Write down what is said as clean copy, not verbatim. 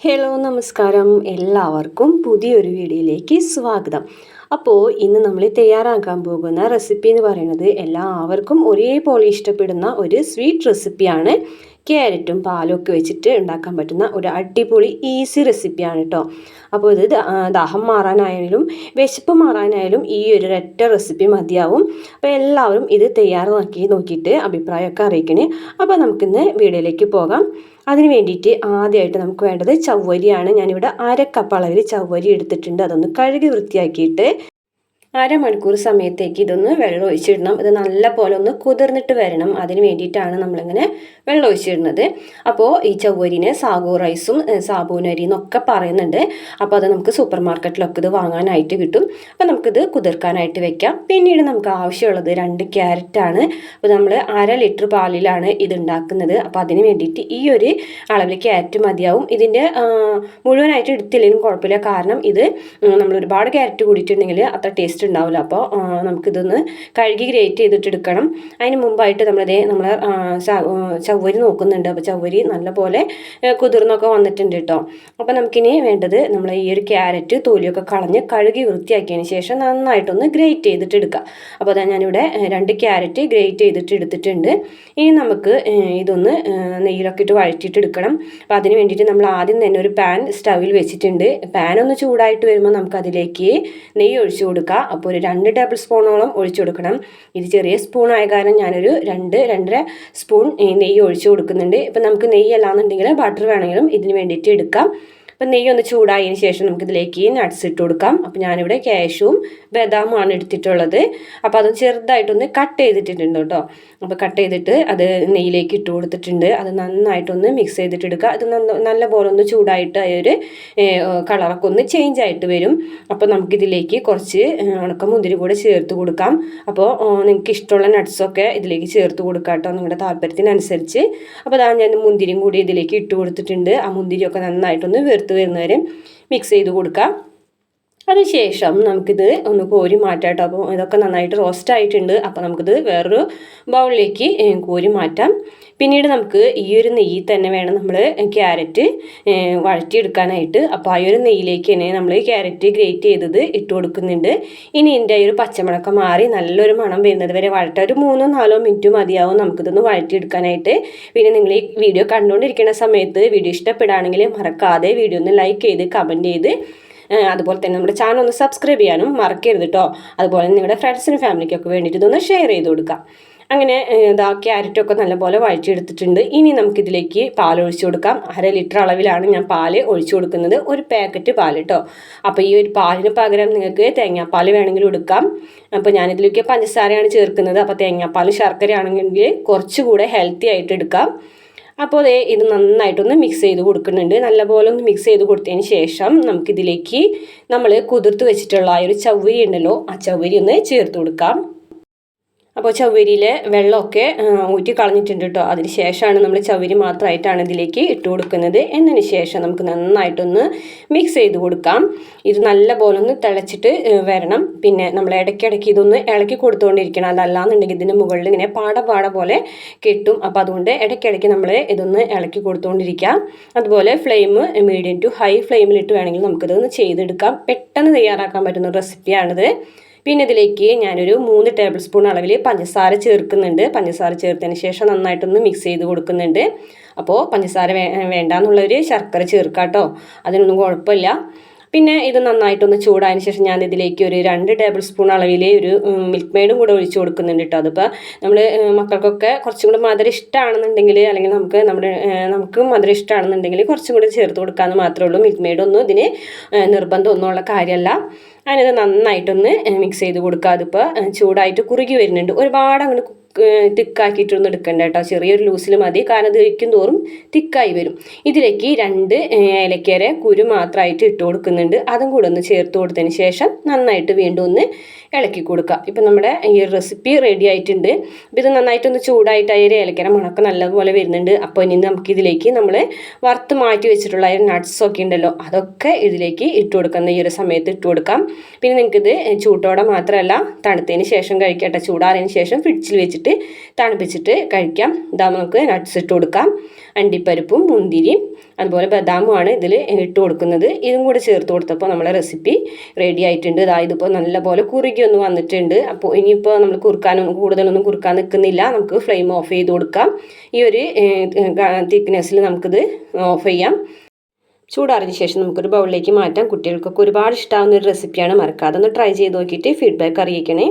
Hello നമസ്കാരം, എല്ലാവർക്കും പുതിയൊരു വീഡിയോയിലേക്ക് സ്വാഗതം. അപ്പോൾ ഇന്ന് നമ്മൾ തയ്യാറാക്കാൻ പോകുന്ന റെസിപ്പി എന്ന് പറയുന്നത് എല്ലാവർക്കും ഒരേപോലെ ഇഷ്ടപ്പെടുന്ന ഒരു സ്വീറ്റ് റെസിപ്പിയാണ്. ക്യാരറ്റും പാലും ഒക്കെ വെച്ചിട്ട് ഉണ്ടാക്കാൻ പറ്റുന്ന ഒരു അടിപൊളി ഈസി റെസിപ്പിയാണ് കേട്ടോ. അപ്പോൾ ഇത് ദാഹം മാറാനായാലും വിശപ്പ് മാറാനായാലും ഈ ഒരു ഒറ്റ റെസിപ്പി മതിയാവും. അപ്പോൾ എല്ലാവരും ഇത് തയ്യാറാക്കി നോക്കിയിട്ട് അഭിപ്രായമൊക്കെ അറിയിക്കണേ. അപ്പോൾ നമുക്കിന്ന് വീഡിയോയിലേക്ക് പോകാം. അതിന് വേണ്ടിയിട്ട് ആദ്യമായിട്ട് നമുക്ക് വേണ്ടത് ചവ്വരിയാണ്. ഞാനിവിടെ 1/2 കപ്പ് അളവിൽ ചവ്വരി എടുത്തിട്ടുണ്ട്. അതൊന്ന് കഴുകി വൃത്തിയാക്കിയിട്ട് അരമണിക്കൂർ സമയത്തേക്ക് ഇതൊന്ന് വെള്ളം ഒഴിച്ചിടണം. ഇത് നല്ല പോലെ ഒന്ന് കുതിർന്നിട്ട് വരണം. അതിന് വേണ്ടിയിട്ടാണ് നമ്മളിങ്ങനെ വെള്ളം ഒഴിച്ചിടുന്നത്. അപ്പോൾ ഈ ചവ്വരിനെ സാഗോ റൈസും സാബൂനരി എന്നൊക്കെ പറയുന്നുണ്ട്. അപ്പോൾ അത് നമുക്ക് സൂപ്പർ മാർക്കറ്റിലൊക്കെ ഇത് വാങ്ങാനായിട്ട് കിട്ടും. അപ്പോൾ നമുക്കിത് കുതിർക്കാനായിട്ട് വെക്കാം. പിന്നീട് നമുക്ക് ആവശ്യമുള്ളത് 2 ക്യാരറ്റാണ്. അപ്പോൾ നമ്മൾ 1/2 ലിറ്റർ പാലിലാണ് ഇത് ഉണ്ടാക്കുന്നത്. അപ്പോൾ അതിന് വേണ്ടിയിട്ട് ഈ ഒരു അളവിൽ ക്യാരറ്റ് മതിയാവും. ഇതിൻ്റെ മുഴുവനായിട്ട് എടുത്തില്ലെങ്കിലും കുഴപ്പമില്ല. കാരണം ഇത് നമ്മൾ ഒരുപാട് ക്യാരറ്റ് കൂടിയിട്ടുണ്ടെങ്കിൽ അത്ര ടേസ്റ്റ് ഉണ്ടാവില്ല. അപ്പോൾ നമുക്കിതൊന്ന് കഴുകി ഗ്രേറ്റ് ചെയ്തിട്ട് എടുക്കണം. അതിന് മുമ്പായിട്ട് നമ്മൾ ചവ്വരി നോക്കുന്നുണ്ട്. അപ്പോൾ ചവ്വരി നല്ലപോലെ കുതിർന്നൊക്കെ വന്നിട്ടുണ്ട് കേട്ടോ. അപ്പോൾ നമുക്കിനി വേണ്ടത് നമ്മൾ ഈ ഒരു ക്യാരറ്റ് തൊലിയൊക്കെ കളഞ്ഞ് കഴുകി വൃത്തിയാക്കിയതിന് ശേഷം നന്നായിട്ടൊന്ന് ഗ്രേറ്റ് ചെയ്തിട്ട് എടുക്കുക. അപ്പോൾ അതാ ഞാനിവിടെ 2 ക്യാരറ്റ് ഗ്രേറ്റ് ചെയ്തിട്ട് എടുത്തിട്ടുണ്ട്. ഇനി നമുക്ക് ഇതൊന്ന് നെയ്യിലൊക്കെ ഇട്ട് വഴറ്റിയിട്ട് എടുക്കണം. അപ്പോൾ അതിന് വേണ്ടിയിട്ട് നമ്മൾ ആദ്യം തന്നെ ഒരു പാൻ സ്റ്റവിൽ വെച്ചിട്ടുണ്ട്. പാൻ ഒന്ന് ചൂടായിട്ട് വരുമ്പോൾ നമുക്കതിലേക്ക് നെയ്യ് ഒഴിച്ചു കൊടുക്കുക. അപ്പോൾ ഒരു 2 ടേബിൾ സ്പൂണോളം ഒഴിച്ചു കൊടുക്കണം. ഇത് ചെറിയ സ്പൂൺ ആയ കാരണം ഞാനൊരു 2-2.5 സ്പൂൺ നെയ്യ് ഒഴിച്ചു കൊടുക്കുന്നുണ്ട്. ഇപ്പം നമുക്ക് നെയ്യ് അല്ലാന്നുണ്ടെങ്കിൽ ബട്ടർ വേണമെങ്കിലും ഇതിന് വേണ്ടിയിട്ട് എടുക്കാം. അപ്പം നെയ്യ് ഒന്ന് ചൂടായതിന് ശേഷം നമുക്കിതിലേക്ക് നട്ട്സ് ഇട്ട് കൊടുക്കാം. അപ്പോൾ ഞാനിവിടെ കാഷ്യൂവും ബദാമുമാണ് എടുത്തിട്ടുള്ളത്. അപ്പോൾ അത് ചെറുതായിട്ടൊന്ന് കട്ട് ചെയ്തിട്ടുണ്ട് കേട്ടോ. അപ്പോൾ കട്ട് ചെയ്തിട്ട് അത് നെയ്യിലേക്ക് ഇട്ട് കൊടുത്തിട്ടുണ്ട്. അത് നന്നായിട്ടൊന്ന് മിക്സ് ചെയ്തിട്ട് എടുക്കുക. അത് നല്ല പോലെ ഒന്ന് ചൂടായിട്ട് ഒരു കളറൊക്കെ ഒന്ന് ചേഞ്ച് ആയിട്ട് വരും. അപ്പോൾ നമുക്കിതിലേക്ക് കുറച്ച് ഉണക്കമുന്തിരി കൂടെ ചേർത്ത് കൊടുക്കാം. അപ്പോൾ നിങ്ങൾക്ക് ഇഷ്ടമുള്ള നട്ട്സൊക്കെ ഇതിലേക്ക് ചേർത്ത് കൊടുക്കാം കേട്ടോ, നിങ്ങളുടെ താല്പര്യത്തിനനുസരിച്ച്. അപ്പോൾ അതാണ് ഞാൻ മുന്തിരിയും കൂടി ഇതിലേക്ക് ഇട്ട് കൊടുത്തിട്ടുണ്ട്. ആ മുന്തിരിയൊക്കെ നന്നായിട്ടൊന്ന് വെറുത്ത് വരുന്നവരെ മിക്സ് ചെയ്ത് കൊടുക്കാം. അതിനുശേഷം നമുക്കിത് ഒന്ന് കോരി മാറ്റാം കേട്ടോ. അപ്പോൾ ഇതൊക്കെ നന്നായിട്ട് റോസ്റ്റ് ആയിട്ടുണ്ട്. അപ്പോൾ നമുക്കിത് വേറൊരു ബൗളിലേക്ക് കോരി മാറ്റാം. പിന്നീട് നമുക്ക് ഈ ഒരു നെയ്യിൽ തന്നെ വേണം നമ്മൾ ക്യാരറ്റ് വഴറ്റിയെടുക്കാനായിട്ട്. അപ്പോൾ ആ ഒരു നെയ്യിലേക്ക് തന്നെ നമ്മൾ ക്യാരറ്റ് ഗ്രേറ്റ് ചെയ്തത് ഇട്ട് കൊടുക്കുന്നുണ്ട്. ഇനി ഇതിൻ്റെ ഒരു പച്ചമണക്കം മാറി നല്ലൊരു മണം വരുന്നത് വരെ വഴറ്റാം. ഒരു 3-4 മിനിറ്റ് മതിയാവും നമുക്കിതൊന്ന് വഴറ്റിയെടുക്കാനായിട്ട്. പിന്നെ നിങ്ങൾ ഈ വീഡിയോ കണ്ടുകൊണ്ടിരിക്കുന്ന സമയത്ത് വീഡിയോ ഇഷ്ടപ്പെടുകയാണെങ്കിൽ മറക്കാതെ വീഡിയോ ഒന്ന് ലൈക്ക് ചെയ്ത് കമൻറ്റ് ചെയ്ത് അതുപോലെ തന്നെ നമ്മുടെ ചാനൽ ഒന്ന് സബ്സ്ക്രൈബ് ചെയ്യാനും മറക്കരുത് കേട്ടോ. അതുപോലെ നിങ്ങളുടെ ഫ്രണ്ട്സിനും ഫാമിലിക്കൊക്കെ വേണ്ടിയിട്ട് ഇതൊന്ന് ഷെയർ ചെയ്ത് കൊടുക്കാം. അങ്ങനെ ക്യാരറ്റൊക്കെ നല്ലപോലെ വഴറ്റിയെടുത്തിട്ടുണ്ട്. ഇനി നമുക്കിതിലേക്ക് പാൽ ഒഴിച്ചു കൊടുക്കാം. 1/2 ലിറ്റർ അളവിലാണ് ഞാൻ പാല് ഒഴിച്ചു കൊടുക്കുന്നത്. ഒരു പാക്കറ്റ് പാൽ കേട്ടോ. അപ്പോൾ ഈ ഒരു പാലിന് പകരം നിങ്ങൾക്ക് തേങ്ങാപ്പാൽ വേണമെങ്കിലും എടുക്കാം. അപ്പോൾ ഞാനിതിലേക്ക് പഞ്ചസാരയാണ് ചേർക്കുന്നത്. അപ്പോൾ തേങ്ങാപ്പാൽ ശർക്കര ആണെങ്കിൽ കുറച്ചുകൂടെ ഹെൽത്തി ആയിട്ട് എടുക്കാം. അപ്പോൾ ഇത് നന്നായിട്ടൊന്ന് മിക്സ് ചെയ്ത് കൊടുക്കുന്നുണ്ട്. നല്ലപോലെ ഒന്ന് മിക്സ് ചെയ്ത് കൊടുത്തതിന് ശേഷം നമുക്കിതിലേക്ക് നമ്മൾ കുതിർത്ത് വെച്ചിട്ടുള്ള ആ ഒരു ചവ്വരി ഉണ്ടല്ലോ, ആ ചവ്വരി ഒന്ന് ചേർത്ത് കൊടുക്കാം. അപ്പോൾ ചവ്വരിയിലെ വെള്ളമൊക്കെ ഊറ്റി കളഞ്ഞിട്ടുണ്ട് കേട്ടോ. അതിന് ശേഷമാണ് നമ്മൾ ചവ്വരി മാത്രമായിട്ടാണ് ഇതിലേക്ക് ഇട്ട് കൊടുക്കുന്നത്. എന്നതിന് ശേഷം നമുക്ക് നന്നായിട്ടൊന്ന് മിക്സ് ചെയ്ത് കൊടുക്കാം. ഇത് നല്ല പോലെ ഒന്ന് തിളച്ചിട്ട് വരണം. പിന്നെ നമ്മൾ ഇടയ്ക്കിടയ്ക്ക് ഇതൊന്ന് ഇളക്കി കൊടുത്തുകൊണ്ടിരിക്കണം. അതല്ലാന്നുണ്ടെങ്കിൽ ഇതിന് മുകളിൽ ഇങ്ങനെ പാട പോലെ കെട്ടും. അപ്പോൾ അതുകൊണ്ട് ഇടയ്ക്കിടയ്ക്ക് നമ്മൾ ഇതൊന്ന് ഇളക്കി കൊടുത്തുകൊണ്ടിരിക്കാം. അതുപോലെ ഫ്ലെയിം മീഡിയം ടു ഹൈ ഫ്ലെയിമിലിട്ട് വേണമെങ്കിൽ നമുക്കിതൊന്ന് ചെയ്തെടുക്കാം. പെട്ടെന്ന് തയ്യാറാക്കാൻ പറ്റുന്ന റെസിപ്പിയാണിത്. പിന്നെ ഇതിലേക്ക് ഞാനൊരു 3 ടേബിൾ സ്പൂൺ അളവിൽ പഞ്ചസാര ചേർക്കുന്നുണ്ട്. പഞ്ചസാര ചേർത്തതിന് ശേഷം നന്നായിട്ടൊന്ന് മിക്സ് ചെയ്ത് കൊടുക്കുന്നുണ്ട്. അപ്പോൾ പഞ്ചസാര വേണ്ടാന്നുള്ളൊരു ശർക്കര ചേർക്കാം കേട്ടോ, അതിനൊന്നും കുഴപ്പമില്ല. പിന്നെ ഇത് നന്നായിട്ടൊന്ന് ചൂടായതിന് ശേഷം ഞാൻ ഇതിലേക്ക് ഒരു 2 ടേബിൾ സ്പൂൺ അളവിൽ ഒരു മിൽക്ക് മെയ്ഡും കൂടെ ഒഴിച്ച് കൊടുക്കുന്നുണ്ട് കേട്ടോ. അതിപ്പോൾ നമ്മൾ മക്കൾക്കൊക്കെ കുറച്ചും കൂടെ മധുരം ഇഷ്ടമാണെന്നുണ്ടെങ്കിൽ, അല്ലെങ്കിൽ നമുക്ക് മധുരം ഇഷ്ടമാണെന്നുണ്ടെങ്കിൽ കുറച്ചും കൂടെ ചേർത്ത് കൊടുക്കാമെന്ന് മാത്രമേ ഉള്ളൂ. മിൽക്ക് മെയ്ഡൊന്നും ഇതിന് നിർബന്ധമൊന്നും ഉള്ള കാര്യമല്ല. അതിനത് നന്നായിട്ടൊന്ന് മിക്സ് ചെയ്ത് കൊടുക്കുക. അതിപ്പോൾ ചൂടായിട്ട് കുറുകി വരുന്നുണ്ട്. ഒരുപാട് അങ്ങനെ തിക്കാക്കിയിട്ടൊന്നും എടുക്കണ്ട കേട്ടോ, ചെറിയൊരു ലൂസിൽ മതി. കാരണം ഇത് കഴിക്കും തോറും തിക്കായി വരും. ഇതിലേക്ക് 2 ഏലക്കര കുരു മാത്രമായിട്ട് ഇട്ട് കൊടുക്കുന്നുണ്ട്. അതും കൂടെ ഒന്ന് ചേർത്ത് കൊടുത്തതിന് ശേഷം നന്നായിട്ട് വീണ്ടും ഒന്ന് ഇളക്കി കൊടുക്കുക. ഇപ്പം നമ്മുടെ ഈ റെസിപ്പി റെഡി ആയിട്ടുണ്ട്. അപ്പോൾ ഇത് നന്നായിട്ടൊന്ന് ചൂടായിട്ട് ആ ഒരു ഏലക്കര മണക്കം നല്ലപോലെ വരുന്നുണ്ട്. അപ്പോൾ ഇനി നമുക്കിതിലേക്ക് നമ്മൾ വറുത്ത് മാറ്റി വെച്ചിട്ടുള്ള ഒരു നട്ട്സൊക്കെ ഉണ്ടല്ലോ, അതൊക്കെ ഇതിലേക്ക് ഇട്ട് കൊടുക്കുന്ന ഈ ഒരു സമയത്ത് ഇട്ട് കൊടുക്കാം. പിന്നെ നിങ്ങൾക്കിത് ചൂട്ടോടെ മാത്രമല്ല തണുത്തതിന് ശേഷം കഴിക്കട്ടെ. ചൂടാറിയതിന് ശേഷം ഫ്രിഡ്ജിൽ വെച്ചിട്ട് വെച്ചിട്ട് തണുപ്പിച്ചിട്ട് കഴിക്കാം. ഇതാ നമുക്ക് നട്ട്സ് ഇട്ട് കൊടുക്കാം. അണ്ടിപ്പരിപ്പും മുന്തിരിയും അതുപോലെ ബദാമുമാണ് ഇതിൽ ഇട്ട് കൊടുക്കുന്നത്. ഇതും കൂടി ചേർത്ത് കൊടുത്തപ്പോൾ നമ്മളെ റെസിപ്പി റെഡി ആയിട്ടുണ്ട്. അതായത് ഇപ്പോൾ നല്ലപോലെ കുറുകിയൊന്ന് വന്നിട്ടുണ്ട്. അപ്പോൾ ഇനിയിപ്പോൾ നമ്മൾ കൂടുതലൊന്നും കുറുക്കാൻ നിൽക്കുന്നില്ല. നമുക്ക് ഫ്ലെയിം ഓഫ് ചെയ്ത് കൊടുക്കാം. ഈ ഒരു തിക്നെസ്സിൽ നമുക്കിത് ഓഫ് ചെയ്യാം. ചൂടാറിന് ശേഷം നമുക്കൊരു ബൗളിലേക്ക് മാറ്റാം. കുട്ടികൾക്കൊക്കെ ഒരുപാട് ഇഷ്ടമാവുന്ന ഒരു റെസിപ്പിയാണ്. മറക്കാതെ ഒന്ന് ട്രൈ ചെയ്ത് നോക്കിയിട്ട് ഫീഡ്ബാക്ക് അറിയിക്കണേ.